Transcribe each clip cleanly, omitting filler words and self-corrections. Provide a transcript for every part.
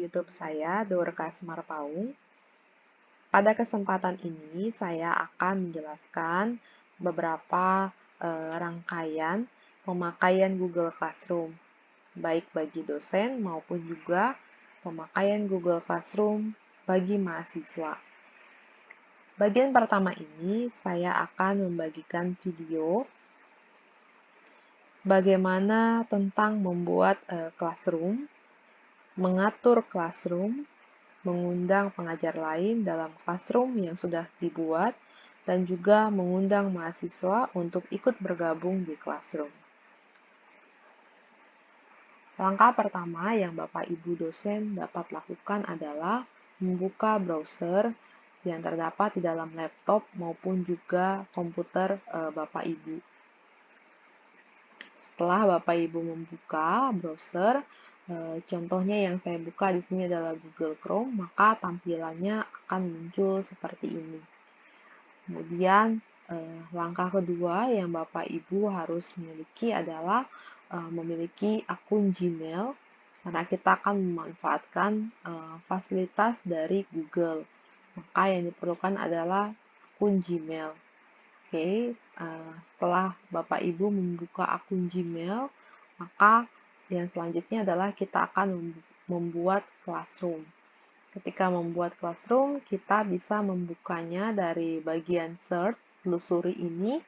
YouTube saya, Dorcas Marpaung. Pada kesempatan ini, saya akan menjelaskan beberapa rangkaian pemakaian Google Classroom, baik bagi dosen maupun juga pemakaian Google Classroom bagi mahasiswa. Bagian pertama ini, saya akan membagikan video bagaimana tentang membuat classroom, mengatur classroom, mengundang pengajar lain dalam classroom yang sudah dibuat, dan juga mengundang mahasiswa untuk ikut bergabung di classroom. Langkah pertama yang Bapak Ibu dosen dapat lakukan adalah membuka browser yang terdapat di dalam laptop maupun juga komputer Bapak Ibu. Setelah Bapak Ibu membuka browser, contohnya yang saya buka di sini adalah Google Chrome, maka tampilannya akan muncul seperti ini. Kemudian langkah kedua yang Bapak Ibu harus miliki adalah memiliki akun Gmail, karena kita akan memanfaatkan fasilitas dari Google. Maka yang diperlukan adalah akun Gmail. Oke, setelah Bapak Ibu membuka akun Gmail, maka yang selanjutnya adalah kita akan membuat classroom. Ketika membuat classroom, kita bisa membukanya dari bagian search, telusuri ini,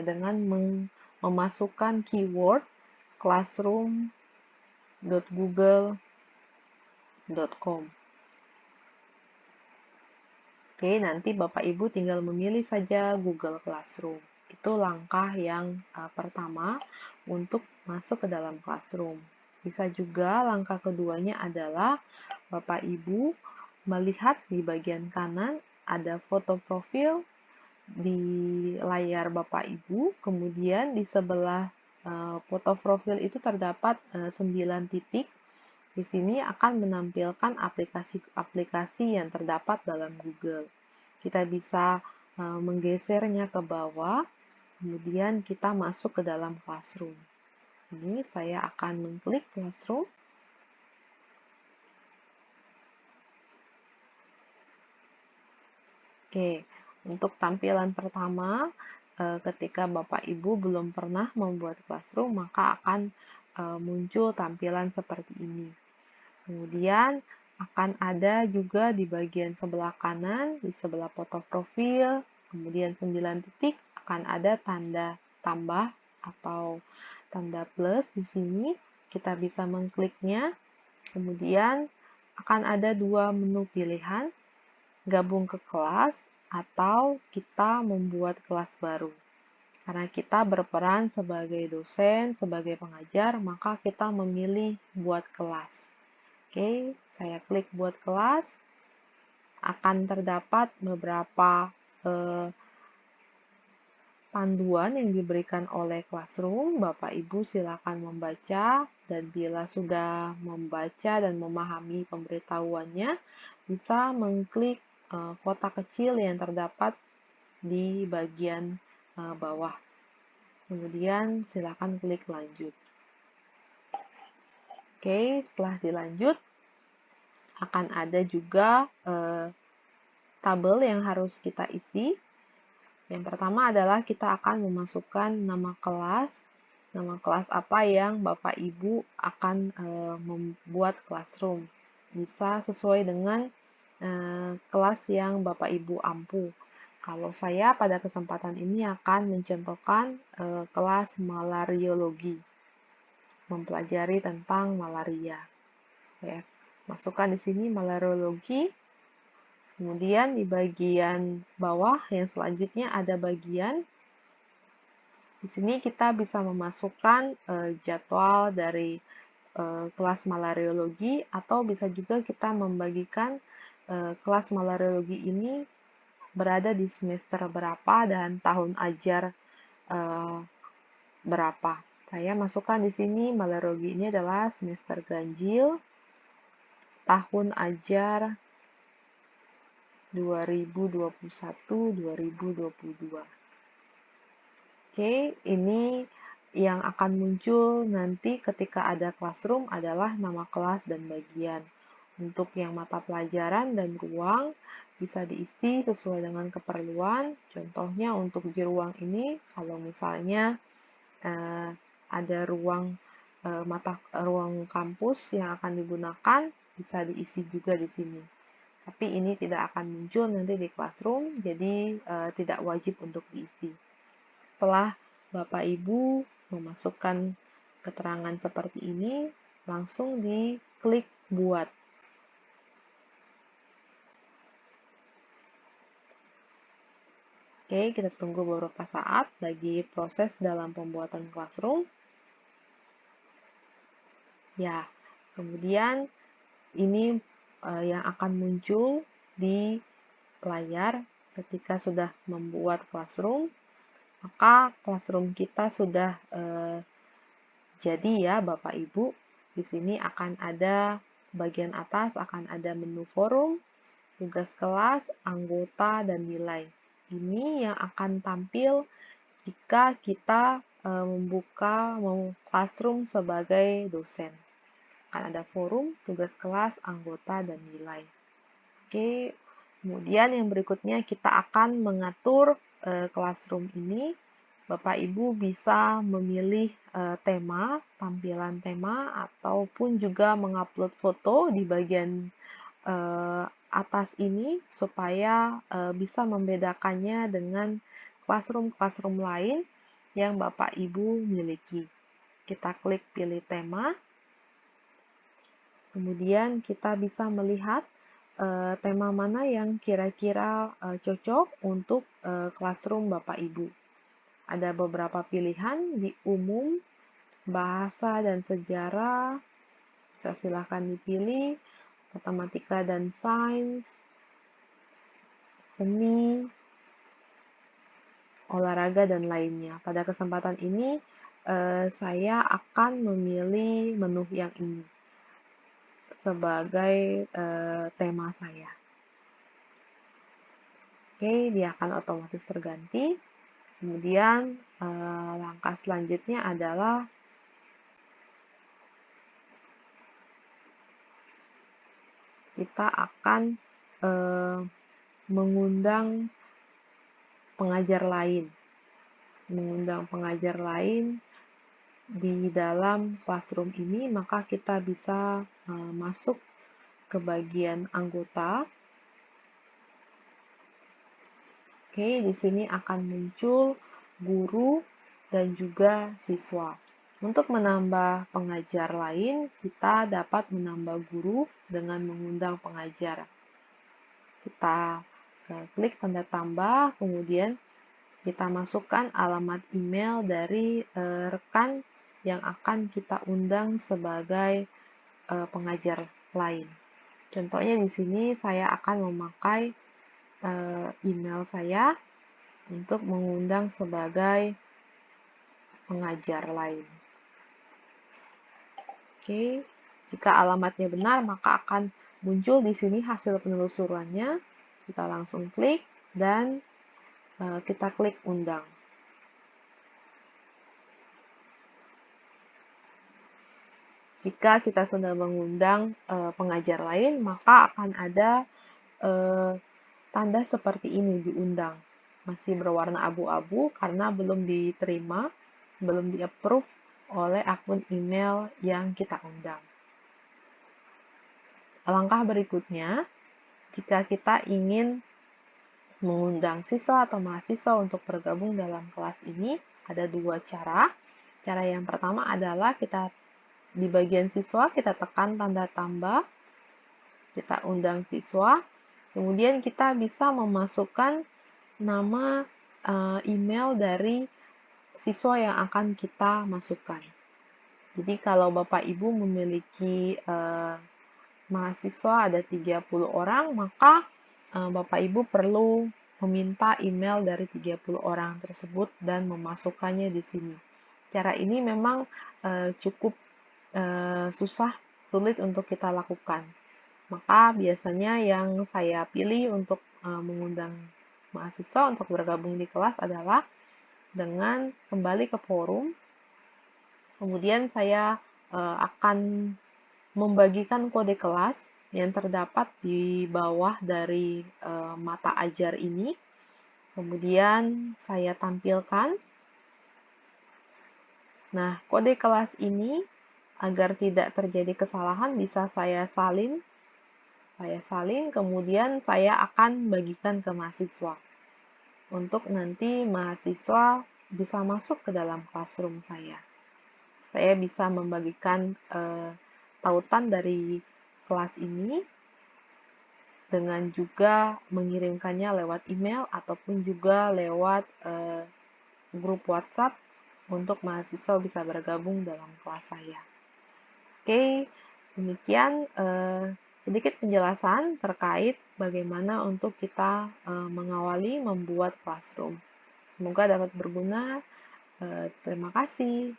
dengan memasukkan keyword classroom.google.com. Oke, nanti Bapak Ibu tinggal memilih saja Google Classroom. Itu langkah yang pertama untuk masuk ke dalam Classroom. Bisa juga langkah keduanya adalah Bapak Ibu melihat di bagian kanan ada foto profil di layar Bapak Ibu, kemudian di sebelah foto profil itu terdapat 9 titik. Di sini akan menampilkan aplikasi-aplikasi yang terdapat dalam Google. Kita bisa menggesernya ke bawah, kemudian kita masuk ke dalam Classroom. Ini saya akan mengklik Classroom. Oke, untuk tampilan pertama, ketika Bapak Ibu belum pernah membuat Classroom, maka akan muncul tampilan seperti ini. Kemudian akan ada juga di bagian sebelah kanan, di sebelah foto profil, kemudian 9 titik, akan ada tanda tambah atau tanda plus di sini. Kita bisa mengkliknya. Kemudian akan ada dua menu pilihan, gabung ke kelas atau kita membuat kelas baru. Karena kita berperan sebagai dosen, sebagai pengajar, maka kita memilih buat kelas. Oke, saya klik buat kelas. Akan terdapat beberapa panduan yang diberikan oleh Classroom. Bapak Ibu silakan membaca, dan bila sudah membaca dan memahami pemberitahuannya, bisa mengklik kotak kecil yang terdapat di bagian bawah. Kemudian silakan klik lanjut. Oke, setelah dilanjut, akan ada juga tabel yang harus kita isi. Yang pertama adalah kita akan memasukkan nama kelas apa yang Bapak Ibu akan membuat classroom. Bisa sesuai dengan kelas yang Bapak Ibu ampu. Kalau saya pada kesempatan ini akan mencontohkan kelas malariologi, mempelajari tentang malaria. Saya masukkan di sini malariologi. Kemudian di bagian bawah yang selanjutnya ada bagian. Di sini kita bisa memasukkan jadwal dari kelas malariologi, atau bisa juga kita membagikan kelas malariologi ini berada di semester berapa dan tahun ajar berapa. Saya masukkan di sini malariologi ini adalah semester ganjil, tahun ajar 2021-2022. Oke, ini yang akan muncul nanti ketika ada classroom adalah nama kelas dan bagian. Untuk yang mata pelajaran dan ruang bisa diisi sesuai dengan keperluan. Contohnya untuk di ruang ini, kalau misalnya ada ruang kampus yang akan digunakan, bisa diisi juga di sini. Tapi ini tidak akan muncul nanti di Classroom, jadi tidak wajib untuk diisi. Setelah Bapak Ibu memasukkan keterangan seperti ini, langsung diklik buat. Oke, kita tunggu beberapa saat lagi proses dalam pembuatan Classroom. Ya, kemudian ini yang akan muncul di layar ketika sudah membuat Classroom, maka Classroom kita sudah jadi ya Bapak Ibu. Di sini akan ada bagian atas akan ada menu forum, tugas kelas, anggota, dan nilai. Ini yang akan tampil jika kita membuka Classroom sebagai dosen. Akan ada forum, tugas kelas, anggota, dan nilai. Oke, kemudian yang berikutnya kita akan mengatur Classroom ini. Bapak Ibu bisa memilih tema, tampilan tema, ataupun juga mengupload foto di bagian atas ini supaya bisa membedakannya dengan classroom lain yang Bapak Ibu miliki. Kita klik pilih tema, kemudian kita bisa melihat tema mana yang kira-kira cocok untuk classroom Bapak Ibu. Ada beberapa pilihan di umum, bahasa dan sejarah, silahkan dipilih, matematika dan sains, seni, olahraga, dan lainnya. Pada kesempatan ini, saya akan memilih menu yang ini sebagai tema saya. Oke, dia akan otomatis terganti. Kemudian, langkah selanjutnya adalah kita akan mengundang pengajar lain. Mengundang pengajar lain di dalam Classroom ini, maka kita bisa masuk ke bagian anggota. Oke, di sini akan muncul guru dan juga siswa. Untuk menambah pengajar lain, kita dapat menambah guru dengan mengundang pengajar. Kita klik tanda tambah, kemudian kita masukkan alamat email dari rekan yang akan kita undang sebagai pengajar lain. Contohnya di sini saya akan memakai email saya untuk mengundang sebagai pengajar lain. Oke, jika alamatnya benar, maka akan muncul di sini hasil penelusurannya. Kita langsung klik dan kita klik undang. Jika kita sudah mengundang pengajar lain, maka akan ada tanda seperti ini diundang. Masih berwarna abu-abu karena belum diterima, belum di-approve oleh akun email yang kita undang. Langkah berikutnya, jika kita ingin mengundang siswa atau mahasiswa untuk bergabung dalam kelas ini, ada dua cara. Cara yang pertama adalah kita di bagian siswa, kita tekan tanda tambah, kita undang siswa, kemudian kita bisa memasukkan nama email dari siswa yang akan kita masukkan. Jadi kalau Bapak Ibu memiliki mahasiswa ada 30 orang, maka Bapak Ibu perlu meminta email dari 30 orang tersebut dan memasukkannya di sini. Cara ini memang cukup sulit untuk kita lakukan. Maka biasanya yang saya pilih untuk mengundang mahasiswa untuk bergabung di kelas adalah dengan kembali ke forum. Kemudian saya akan membagikan kode kelas yang terdapat di bawah dari mata ajar ini. Kemudian saya tampilkan. Nah, kode kelas ini agar tidak terjadi kesalahan bisa saya salin. Saya salin, kemudian saya akan bagikan ke mahasiswa. Untuk nanti mahasiswa bisa masuk ke dalam classroom saya. Saya bisa membagikan tautan dari kelas ini dengan juga mengirimkannya lewat email ataupun juga lewat grup WhatsApp untuk mahasiswa bisa bergabung dalam kelas saya. Oke, demikian sedikit penjelasan terkait bagaimana untuk kita mengawali membuat classroom. Semoga dapat berguna. Terima kasih.